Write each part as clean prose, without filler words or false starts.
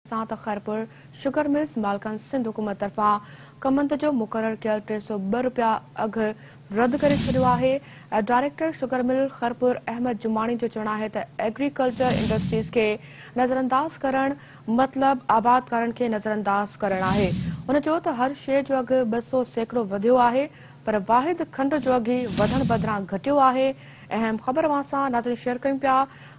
साथ Khairpur sugar mills मालकन सिंध हुकूमत तरफा कमंद जो मुकर्रर कयल 302 रुपया अघ रद्द करे छॾियो आहे। Director sugar mill Khairpur Ahmed Jumani जो चवणु आहे त एग्रीकल्चर इंडस्ट्रीज़ खे नज़रअंदाज करण मतलब आबादकारनि खे नज़रअंदाज करण आहे। हुन चयो त हर शइ जो अघ 200 सैकड़ो वधियो आहे, पर वाहिद खंड जो अघ वधण बदिरां घटियो आहे। अहम ख़बर अवां सां नाज़रीन शेयर कयूं पिया।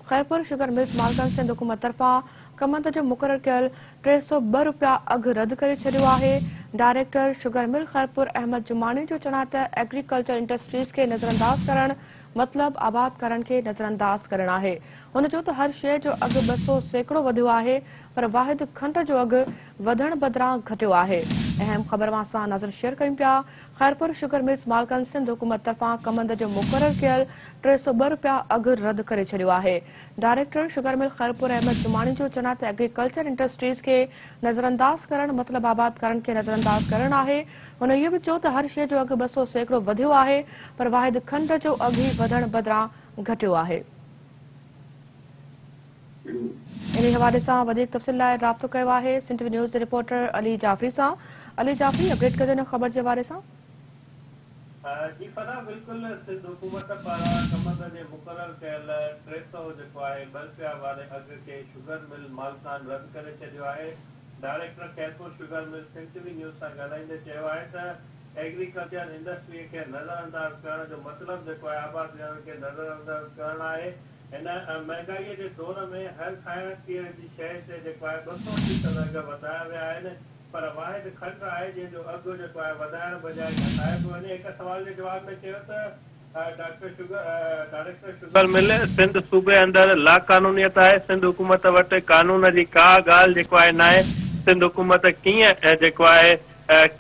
खैरपुर शुगर मिल्स मालकन सिंध हुकूमत तरफा कमंद जो मुकर्रर कयल 302 रुपया अघ रद्द करे छॾियो आहे। Director sugar mill Khairpur Ahmed Jumani जो चवणु आहे त एग्रीकल्चर इंडस्ट्रीज़ खे नज़रअंदाज करण मतलब आबादकारनि खे नज़रअंदाज करण आहे। हुन चयो त हर शइ जो अघ 200 सैकड़ो वधियो आहे, पर वाहिद खंड जो अघ वधण बदिरां घटियो आहे। अहम ख़बर अवां सां नाज़रीन शेयर कयूं पिया। खैरपुर शुगर मिल्स मालकन सिंध हुकूमत तरफा कमंद जो मुकर्रर कयल 302 रुपया अघ रद्द करे छॾियो आहे। Director sugar mill Khairpur Ahmed Jumani जो चवणु आहे त एग्रीकल्चर इंडस्ट्रीज़ खे नज़रअंदाज करण मतलब आबादकारनि खे नज़रअंदाज करण आहे। हुन इहो बि चयो त हर शइ जो अघ 200 सैकड़ो वधियो आहे, पर वाहिद खंड जो अघ वधण बदिरां घटियो आहे। इन हवाले सां वधीक तफ़सील लाइ राब्तो कयो आहे सिंध न्यूज़ जे रिपोर्टर अली जाफ़री सां। अली जाफ़री, अपडेट कजो हिन ख़बर जे हवाले सां। जी फना बिल्कुल सिंध हुकूमत पारां कमंद जे मुकर्रर कयल 300 जेको आहे 2 रुपया वारे अघ खे शुगर मिल मालकान रद्द करे छॾियो आहे। Director Khairpur sugar mill Sindh news सां ॻाल्हाईंदे चयो आहे त एग्रीकल्चर इंडस्ट्री खे नज़रअंदाज करण जो मतिलबु जेको आहे आबादकारनि खे नज़रअंदाज करण आहे। हिन महांगाईअ जे दौर में हर खाइण पीअण जी शइ ते जेको आहे 200% अघ वधाया विया आहिनि, पर वाहिद खंड आहे जंहिंजो अघु जेको आहे वधाइण बजाए घटाए पियो वञे। हिक सवाल जे जवाब में चयो त डायरेक्टर शुगर मिल सिंध सूबे अंदरि लाक़ानूनियत आहे। सिंध हुकूमत वटि कानून जी का ॻाल्हि जेको आहे न आहे। सिंध हुकूमत कीअं जेको आहे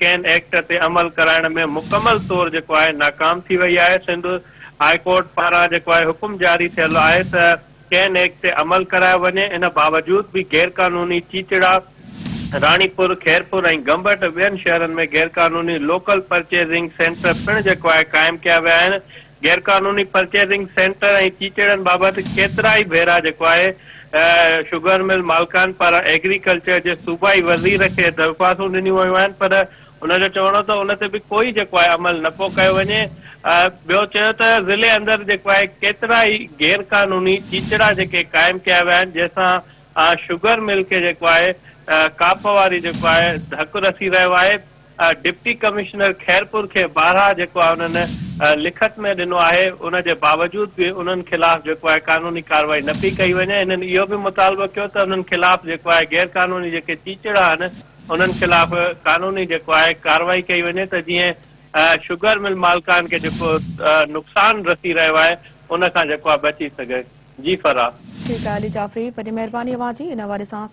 कैन एक्ट ते अमल कराइण में मुकमल तौर जेको आहे नाकाम थी वई आहे। सिंध हाई कोर्ट पारां जेको आहे हुकुम जारी थियल आहे त कैन एक्ट ते अमल करायो वञे। इन बावजूद बि गैर कानूनी चीचड़ा रानीपुर, खैरपुर ऐं गंबट ॿियनि शहरनि में गैर कानूनी लोकल परचेजिंग सेंटर पिणु जेको आहे क़ाइमु कया विया आहिनि। गैर कानूनी परचेजिंग सेंटर ऐं चीचड़नि बाबति केतिरा ई भेरा जेको आहे शुगर मिल मालकान पारां एग्रीकल्चर जे सूबाई वज़ीर खे दरख़्वास्तूं ॾिनियूं वयूं आहिनि, पर हुनजो चवणो त उन ते बि कोई जेको आहे अमल न पियो कयो वञे। ॿियो चयो त ज़िले अंदरि जेको आहे केतिरा ई गैर कानूनी चीचड़ा जेके क़ाइमु कया विया आहिनि, जंहिंसां शुगर मिल खे जेको आहे काप वारी जेको आहे धकु रसी रहियो आहे। डिप्टी कमिश्नर खैरपुर खे 12 जेको आहे उन्हनि लिखत में ॾिनो आहे। उनजे बावजूद बि उन्हनि ख़िलाफ़ जेको आहे कानूनी कार्रवाई न पई कई वञे। हिननि इहो बि मुतालबो कयो त उन्हनि ख़िलाफ़ जेको आहे गैर कानूनी जेके चीचड़ा आहिनि उन्हनि ख़िलाफ़ कानूनी जेको आहे कार्रवाई कई वञे त जीअं शुगर मिल मालकान खे जेको नुक़सान रसी रहियो आहे उन खां जेको आहे बची सघे। जी फरा। ठीकु आहे अली जाफ़री, वॾी महिरबानी अवां जी इन हवाले सां।